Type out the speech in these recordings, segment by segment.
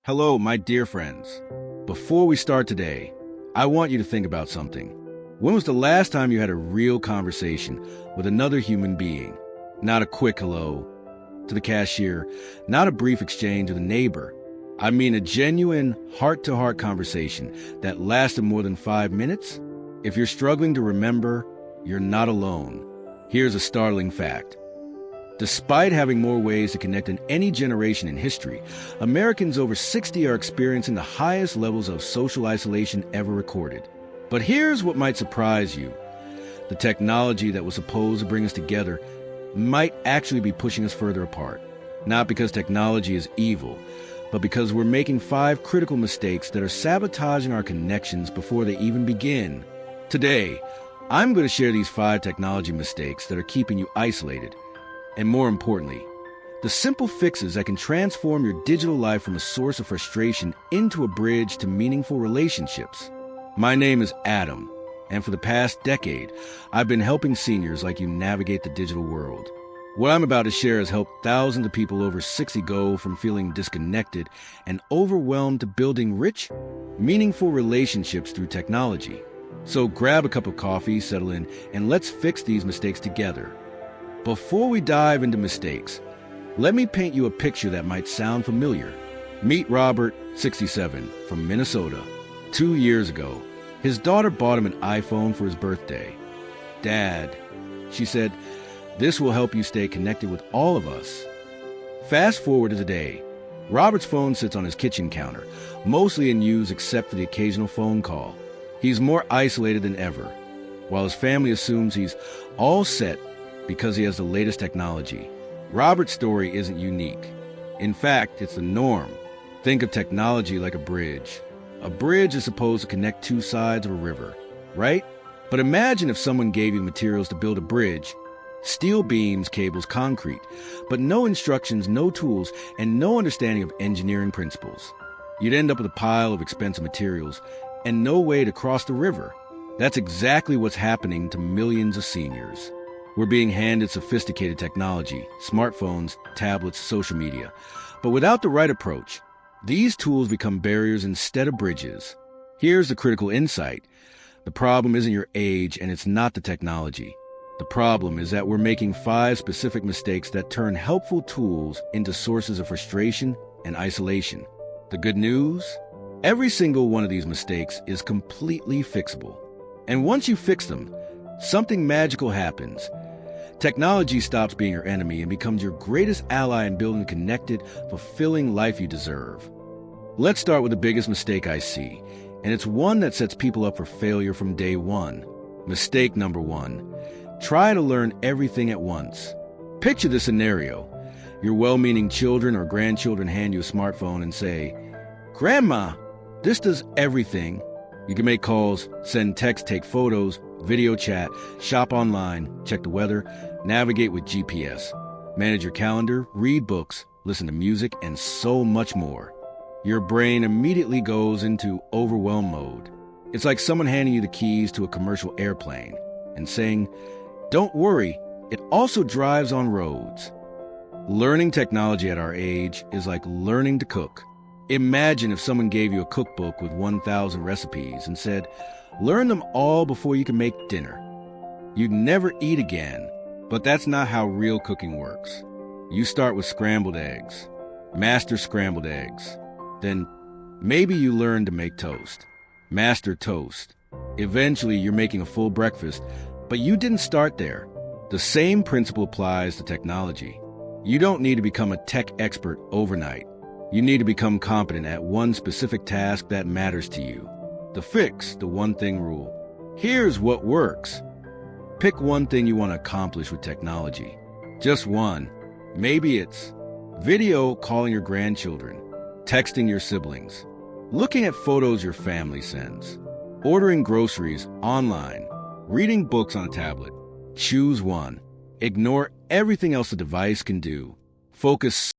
Hello, my dear friends. Before we start today, I want you to think about something. When was the last time you had a real conversation with another human being? Not a quick hello to the cashier, not a brief exchange with a neighbor. I mean a genuine heart-to-heart conversation that lasted more than 5 minutes? If you're struggling to remember, you're not alone. Here's a startling fact. Despite having more ways to connect than any generation in history, Americans over 60 are experiencing the highest levels of social isolation ever recorded. But here's what might surprise you. The technology that was supposed to bring us together might actually be pushing us further apart. Not because technology is evil, but because we're making 5 critical mistakes that are sabotaging our connections before they even begin. Today, I'm going to share these 5 technology mistakes that are keeping you isolated. And more importantly, the simple fixes that can transform your digital life from a source of frustration into a bridge to meaningful relationships. My name is Adam, and for the past decade, I've been helping seniors like you navigate the digital world. What I'm about to share has helped thousands of people over 60 go from feeling disconnected and overwhelmed to building rich, meaningful relationships through technology. So grab a cup of coffee, settle in, and let's fix these mistakes together. Before we dive into mistakes, let me paint you a picture that might sound familiar. Meet Robert, 67, from Minnesota. 2 years ago, his daughter bought him an iPhone for his birthday. "Dad," she said, "this will help you stay connected with all of us." Fast forward to today. Robert's phone sits on his kitchen counter, mostly in use except for the occasional phone call. He's more isolated than ever, while his family assumes he's all set because he has the latest technology. Robert's story isn't unique. In fact, it's the norm. Think of technology like a bridge. A bridge is supposed to connect 2 sides of a river, right? But imagine if someone gave you materials to build a bridge. Steel beams, cables, concrete, but no instructions, no tools, and no understanding of engineering principles. You'd end up with a pile of expensive materials and no way to cross the river. That's exactly what's happening to millions of seniors. We're being handed sophisticated technology, smartphones, tablets, social media. But without the right approach, these tools become barriers instead of bridges. Here's the critical insight. The problem isn't your age, and it's not the technology. The problem is that we're making 5 specific mistakes that turn helpful tools into sources of frustration and isolation. The good news? Every single one of these mistakes is completely fixable. And once you fix them, something magical happens. Technology stops being your enemy and becomes your greatest ally in building a connected, fulfilling life you deserve. Let's start with the biggest mistake I see, and it's one that sets people up for failure from day one. Mistake number 1. Try to learn everything at once. Picture this scenario. Your well-meaning children or grandchildren hand you a smartphone and say, "Grandma, this does everything." You can make calls, send texts, take photos, video chat, shop online, check the weather, navigate with GPS, manage your calendar, read books, listen to music, and so much more. Your brain immediately goes into overwhelm mode. It's like someone handing you the keys to a commercial airplane and saying, "Don't worry, it also drives on roads." Learning technology at our age is like learning to cook. Imagine if someone gave you a cookbook with 1,000 recipes and said, "Learn them all before you can make dinner." You'd never eat again. But that's not how real cooking works. You start with scrambled eggs. Master scrambled eggs. Then maybe you learn to make toast. Master toast. Eventually you're making a full breakfast, but you didn't start there. The same principle applies to technology. You don't need to become a tech expert overnight. You need to become competent at one specific task that matters to you. The fix, the one thing rule. Here's what works. Pick one thing you want to accomplish with technology. Just one. Maybe it's video calling your grandchildren, texting your siblings, looking at photos your family sends, ordering groceries online, reading books on a tablet. Choose one. Ignore everything else the device can do. Focus.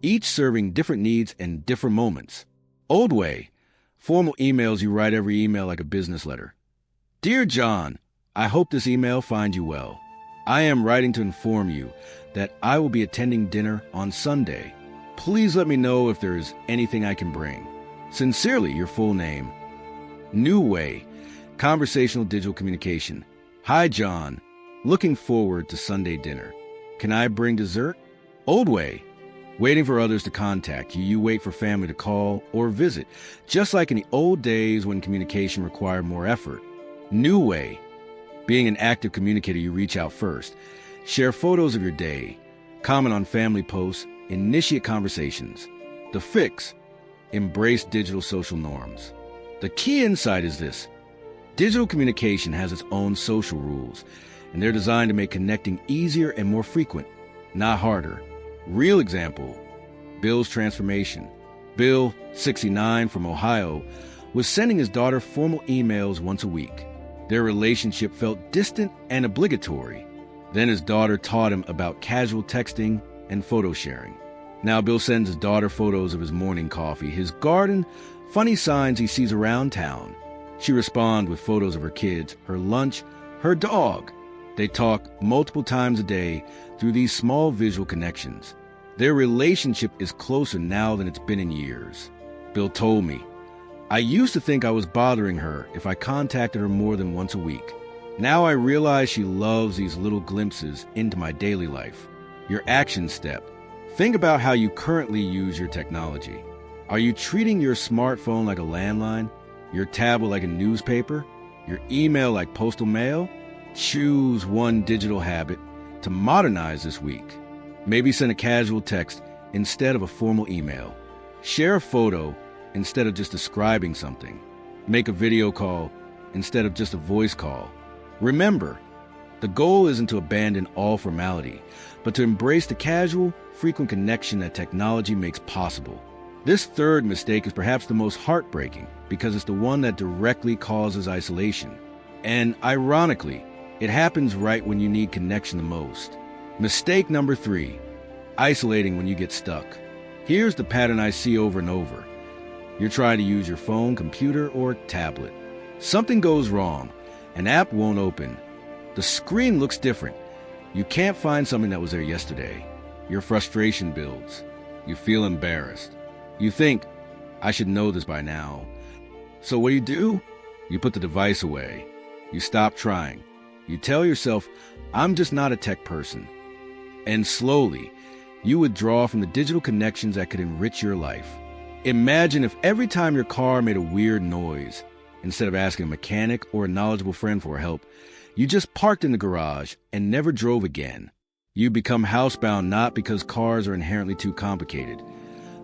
each serving different needs and different moments. Old way, formal emails you write every email like a business letter. Dear John, I hope this email finds you well. I am writing to inform you that I will be attending dinner on Sunday. Please let me know if there is anything I can bring. Sincerely, your full name. New way, conversational digital communication. Hi, John. Looking forward to Sunday dinner. Can I bring dessert? Old way, waiting for others to contact you. You wait for family to call or visit, just like in the old days when communication required more effort. New way, being an active communicator, you reach out first. Share photos of your day, comment on family posts, initiate conversations. The fix, embrace digital social norms. The key insight is this: digital communication has its own social rules, and they're designed to make connecting easier and more frequent, not harder. Real example, Bill's transformation. Bill, 69, from Ohio, was sending his daughter formal emails once a week. Their relationship felt distant and obligatory. Then his daughter taught him about casual texting and photo sharing. Now Bill sends his daughter photos of his morning coffee, his garden, funny signs he sees around town. She responds with photos of her kids, her lunch, her dog. They talk multiple times a day through these small visual connections. Their relationship is closer now than it's been in years. Bill told me, I used to think I was bothering her if I contacted her more than once a week. Now I realize she loves these little glimpses into my daily life. Your action step. Think about how you currently use your technology. Are you treating your smartphone like a landline, your tablet like a newspaper, your email like postal mail? Choose one digital habit to modernize this week. Maybe send a casual text instead of a formal email. Share a photo instead of just describing something. Make a video call instead of just a voice call. Remember, the goal isn't to abandon all formality, but to embrace the casual, frequent connection that technology makes possible. This third mistake is perhaps the most heartbreaking because it's the one that directly causes isolation. And ironically, it happens right when you need connection the most. Mistake number 3, isolating when you get stuck. Here's the pattern I see over and over. You're trying to use your phone, computer, or tablet. Something goes wrong. An app won't open. The screen looks different. You can't find something that was there yesterday. Your frustration builds. You feel embarrassed. You think, I should know this by now. So what do? You put the device away. You stop trying. You tell yourself, I'm just not a tech person. And slowly, you withdraw from the digital connections that could enrich your life. Imagine if every time your car made a weird noise, instead of asking a mechanic or a knowledgeable friend for help, you just parked in the garage and never drove again. You become housebound not because cars are inherently too complicated,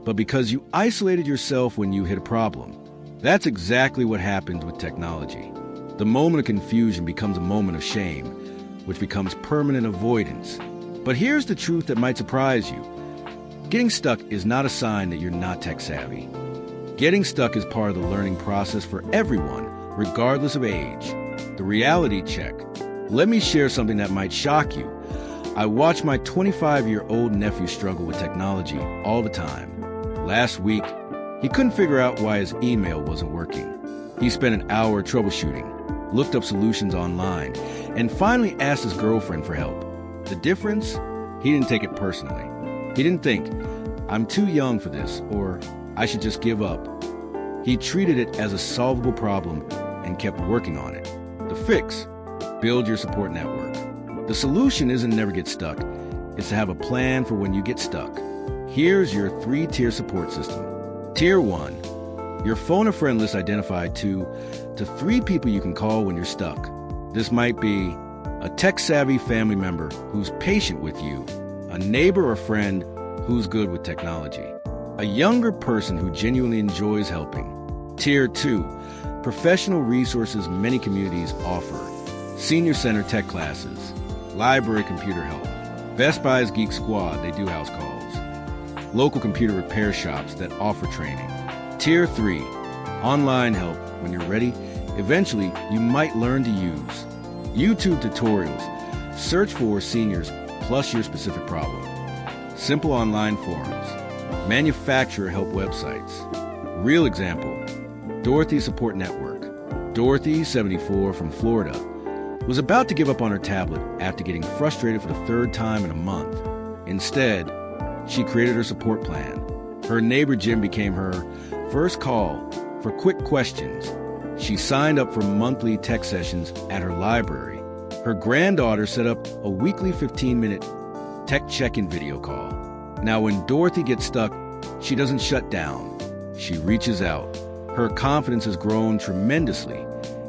but because you isolated yourself when you hit a problem. That's exactly what happens with technology. The moment of confusion becomes a moment of shame, which becomes permanent avoidance. But here's the truth that might surprise you. Getting stuck is not a sign that you're not tech savvy. Getting stuck is part of the learning process for everyone, regardless of age. The reality check. Let me share something that might shock you. I watch my 25-year-old nephew struggle with technology all the time. Last week, he couldn't figure out why his email wasn't working. He spent an hour troubleshooting, looked up solutions online, and finally asked his girlfriend for help. The difference? He didn't take it personally. He didn't think, I'm too young for this, or I should just give up. He treated it as a solvable problem and kept working on it. The fix: build your support network. The solution isn't never get stuck. It's to have a plan for when you get stuck. Here's your 3-tier support system. Tier 1. Your phone a friend list identified 2 to 3 people you can call when you're stuck. This might be a tech-savvy family member who's patient with you, a neighbor or friend who's good with technology, a younger person who genuinely enjoys helping. Tier 2. Professional resources many communities offer. Senior Center tech classes, library computer help, Best Buy's Geek Squad, they do house calls, local computer repair shops that offer training. Tier 3. Online help when you're ready. Eventually, you might learn to use YouTube tutorials. Search for seniors plus your specific problem. Simple online forums. Manufacturer help websites. Real example, Dorothy Support Network. Dorothy, 74, from Florida, was about to give up on her tablet after getting frustrated for the third time in a month. Instead, she created her support plan. Her neighbor Jim became her first call for quick questions. She signed up for monthly tech sessions at her library. Her granddaughter set up a weekly 15-minute tech check-in video call. Now, when Dorothy gets stuck, she doesn't shut down. She reaches out. Her confidence has grown tremendously,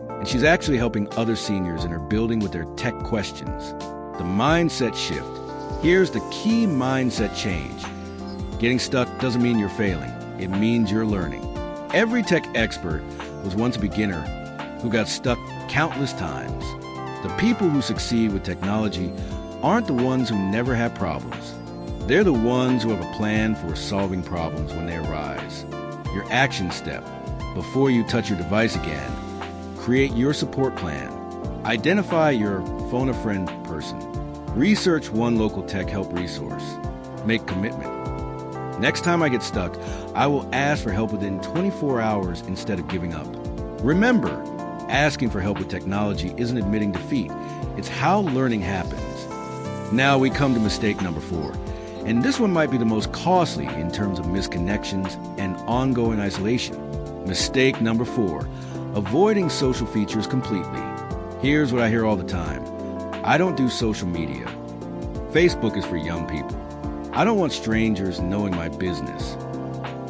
and she's actually helping other seniors in her building with their tech questions. The mindset shift. Here's the key mindset change. Getting stuck doesn't mean you're failing. It means you're learning. Every tech expert was once a beginner who got stuck countless times. The people who succeed with technology aren't the ones who never have problems. They're the ones who have a plan for solving problems when they arise. Your action step. Before you touch your device again, create your support plan. Identify your phone a friend person. Research one local tech help resource. Make commitment. Next time I get stuck, I will ask for help within 24 hours instead of giving up. Remember, asking for help with technology isn't admitting defeat. It's how learning happens. Now we come to mistake number 4. And this one might be the most costly in terms of misconnections and ongoing isolation. Mistake number 4, avoiding social features completely. Here's what I hear all the time. I don't do social media. Facebook is for young people. I don't want strangers knowing my business.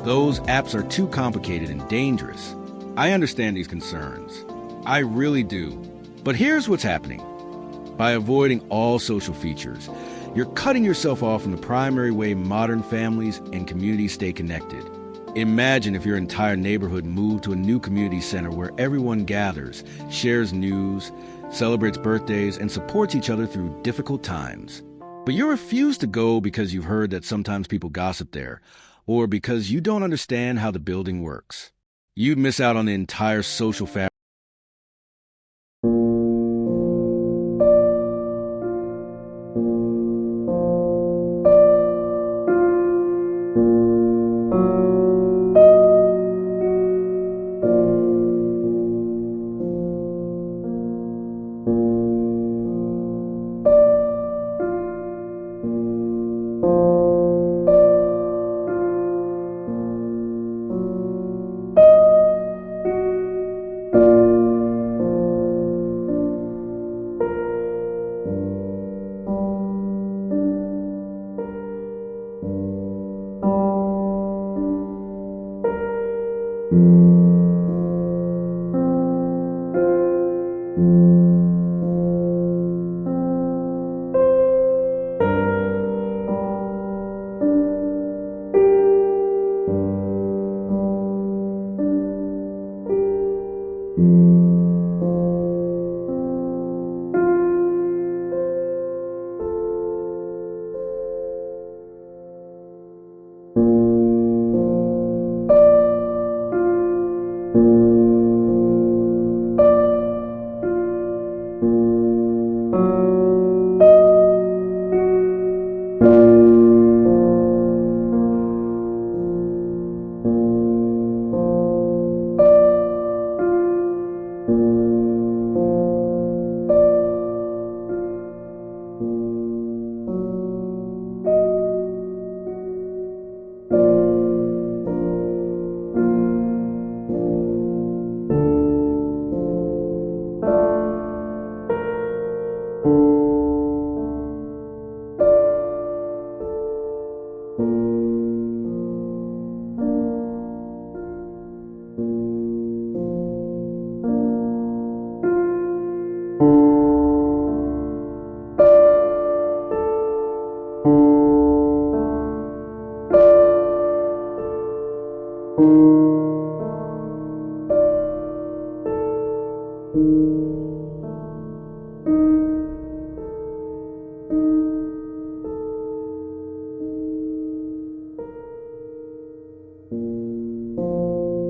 Those apps are too complicated and dangerous. I understand these concerns. I really do. But here's what's happening. By avoiding all social features, you're cutting yourself off from the primary way modern families and communities stay connected. Imagine if your entire neighborhood moved to a new community center where everyone gathers, shares news, celebrates birthdays, and supports each other through difficult times. But you refuse to go because you've heard that sometimes people gossip there, or because you don't understand how the building works. You'd miss out on the entire social fabric.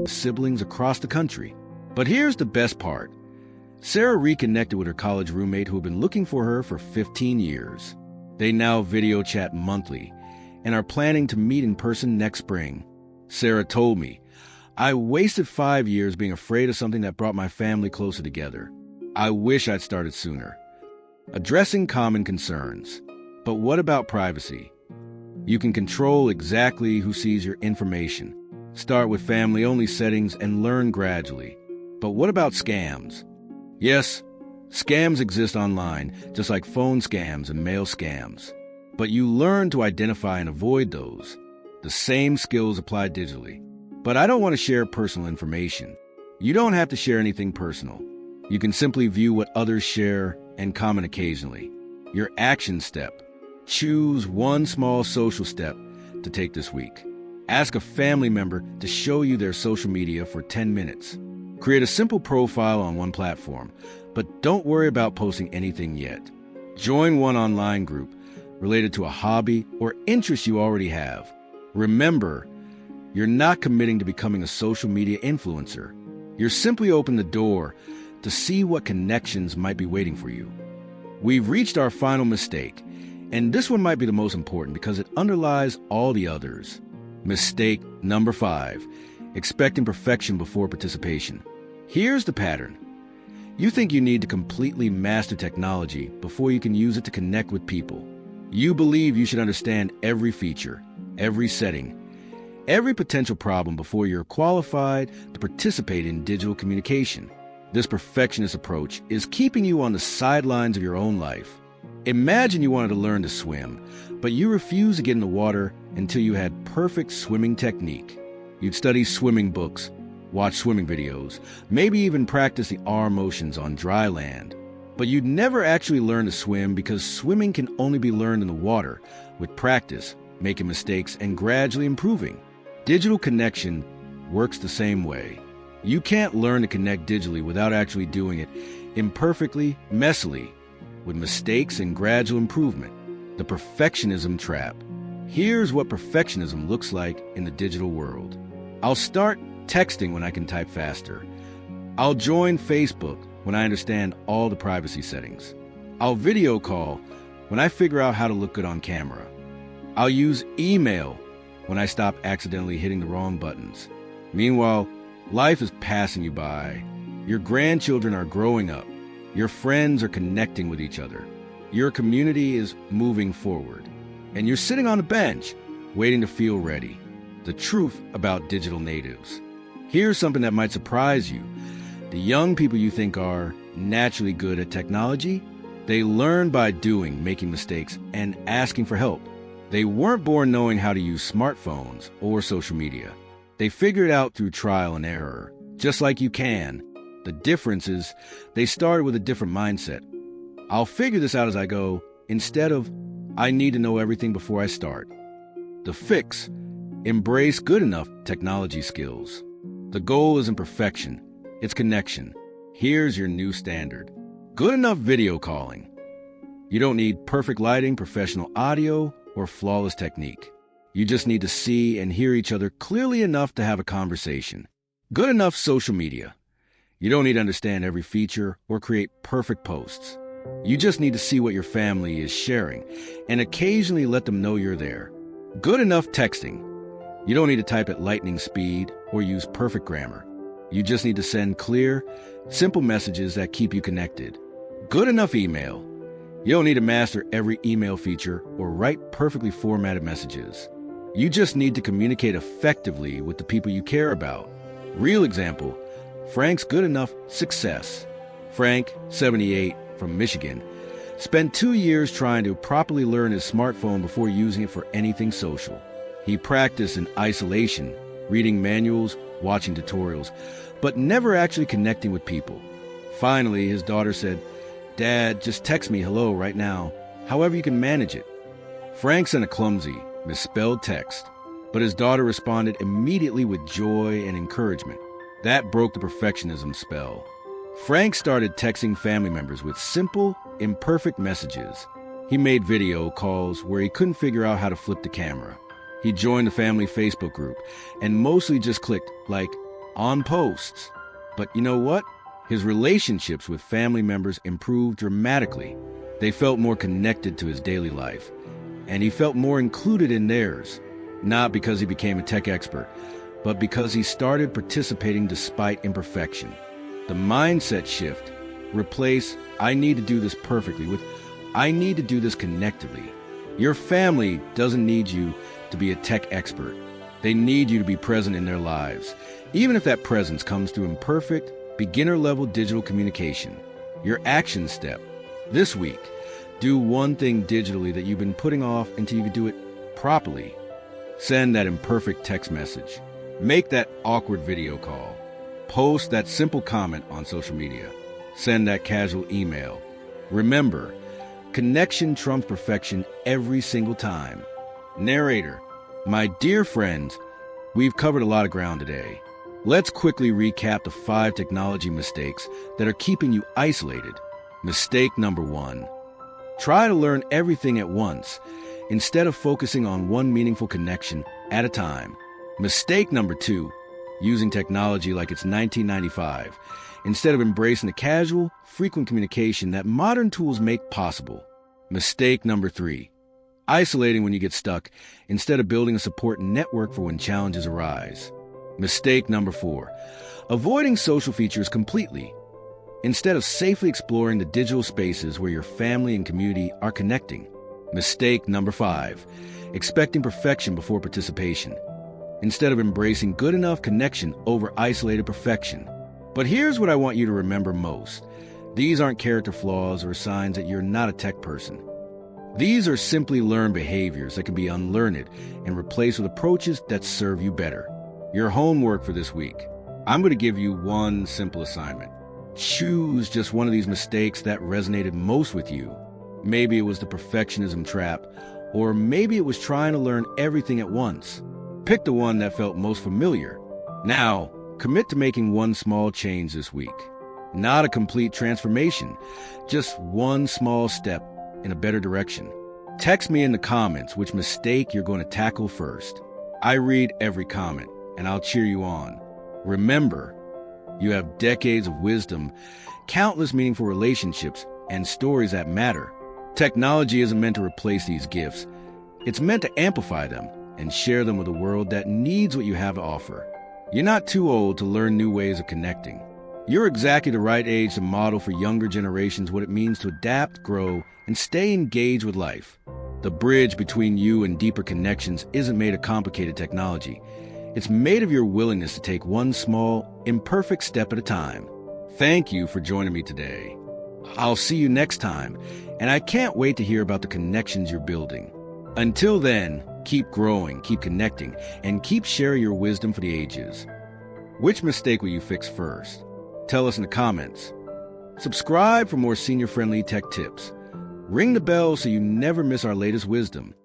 Siblings across the country. But here's the best part. Sarah reconnected with her college roommate who had been looking for her for 15 years. They now video chat monthly, and are planning to meet in person next spring. Sarah told me, I wasted 5 years being afraid of something that brought my family closer together. I wish I'd started sooner. Addressing common concerns. But what about privacy? You can control exactly who sees your information. Start with family-only settings and learn gradually. But what about scams? Yes, scams exist online, just like phone scams and mail scams. But you learn to identify and avoid those. The same skills apply digitally. But I don't want to share personal information. You don't have to share anything personal. You can simply view what others share and comment occasionally. Your action step. Choose one small social step to take this week. Ask a family member to show you their social media for 10 minutes. Create a simple profile on one platform, but don't worry about posting anything yet. Join one online group related to a hobby or interest you already have. Remember, you're not committing to becoming a social media influencer. You're simply opening the door to see what connections might be waiting for you. We've reached our final mistake, and this one might be the most important because it underlies all the others. Mistake number 5, expecting perfection before participation. Here's the pattern. You think you need to completely master technology before you can use it to connect with people. You believe you should understand every feature, every setting, every potential problem before you're qualified to participate in digital communication. This perfectionist approach is keeping you on the sidelines of your own life. Imagine you wanted to learn to swim, but you refused to get in the water until you had perfect swimming technique. You'd study swimming books, watch swimming videos, maybe even practice the arm motions on dry land. But you'd never actually learn to swim because swimming can only be learned in the water, with practice, making mistakes, and gradually improving. Digital connection works the same way. You can't learn to connect digitally without actually doing it imperfectly, messily, with mistakes and gradual improvement. The perfectionism trap. Here's what perfectionism looks like in the digital world. I'll start texting when I can type faster. I'll join Facebook when I understand all the privacy settings. I'll video call when I figure out how to look good on camera. I'll use email when I stop accidentally hitting the wrong buttons. Meanwhile, life is passing you by. Your grandchildren are growing up. Your friends are connecting with each other. Your community is moving forward. And you're sitting on a bench, waiting to feel ready. The truth about digital natives. Here's something that might surprise you. The young people you think are naturally good at technology, they learn by doing, making mistakes, and asking for help. They weren't born knowing how to use smartphones or social media. They figured it out through trial and error, just like you can. The difference is they started with a different mindset. I'll figure this out as I go, instead of, I need to know everything before I start. The fix, embrace good enough technology skills. The goal isn't perfection, it's connection. Here's your new standard. Good enough video calling. You don't need perfect lighting, professional audio, or flawless technique. You just need to see and hear each other clearly enough to have a conversation. Good enough social media. You don't need to understand every feature or create perfect posts. You just need to see what your family is sharing and occasionally let them know you're there. Good enough texting. You don't need to type at lightning speed or use perfect grammar. You just need to send clear, simple messages that keep you connected. Good enough email. You don't need to master every email feature or write perfectly formatted messages. You just need to communicate effectively with the people you care about. Real example, Frank's good enough success. Frank, 78, from Michigan, spent 2 years trying to properly learn his smartphone before using it for anything social. He practiced in isolation, reading manuals, watching tutorials, but never actually connecting with people. Finally, his daughter said, "Dad, just text me hello right now, however you can manage it." Frank sent a clumsy, misspelled text, but his daughter responded immediately with joy and encouragement. That broke the perfectionism spell. Frank started texting family members with simple, imperfect messages. He made video calls where he couldn't figure out how to flip the camera. He joined the family Facebook group and mostly just clicked, like, on posts. But you know what? His relationships with family members improved dramatically. They felt more connected to his daily life. and he felt more included in theirs, not because he became a tech expert, but because he started participating despite imperfection. The mindset shift: replace "I need to do this perfectly" with "I need to do this connectedly." Your family doesn't need you to be a tech expert. They need you to be present in their lives, even if that presence comes through imperfect, beginner-level digital communication. Your action step: this week, do one thing digitally that you've been putting off until you can do it properly. Send that imperfect text message. Make that awkward video call. Post that simple comment on social media. Send that casual email. Remember, connection trumps perfection every single time. Narrator: my dear friends, we've covered a lot of ground today. Let's quickly recap the 5 technology mistakes that are keeping you isolated. Mistake number 1: try to learn everything at once instead of focusing on one meaningful connection at a time. Mistake number 2: using technology like it's 1995 instead of embracing the casual, frequent communication that modern tools make possible. Mistake number 3: isolating when you get stuck instead of building a support network for when challenges arise. Mistake number 4: avoiding social features completely instead of safely exploring the digital spaces where your family and community are connecting. Mistake number 5: expecting perfection before participation instead of embracing good enough connection over isolated perfection. But here's what I want you to remember most: these aren't character flaws or signs that you're not a tech person. These are simply learned behaviors that can be unlearned and replaced with approaches that serve you better. Your homework for this week: I'm going to give you one simple assignment. Choose just one of these mistakes that resonated most with you. Maybe it was the perfectionism trap, or maybe it was trying to learn everything at once. Pick the one that felt most familiar. Now, commit to making one small change this week. Not a complete transformation, just one small step in a better direction. Text me in the comments which mistake you're going to tackle first. I read every comment, and I'll cheer you on. Remember, you have decades of wisdom, countless meaningful relationships, and stories that matter. Technology isn't meant to replace these gifts. It's meant to amplify them and share them with a world that needs what you have to offer. You're not too old to learn new ways of connecting. You're exactly the right age to model for younger generations what it means to adapt, grow, and stay engaged with life. The bridge between you and deeper connections isn't made of complicated technology. It's made of your willingness to take one small, imperfect step at a time. Thank you for joining me today. I'll see you next time, and I can't wait to hear about the connections you're building. Until then, keep growing, keep connecting, and keep sharing your wisdom for the ages. Which mistake will you fix first? Tell us in the comments. Subscribe for more senior-friendly tech tips. Ring the bell so you never miss our latest wisdom.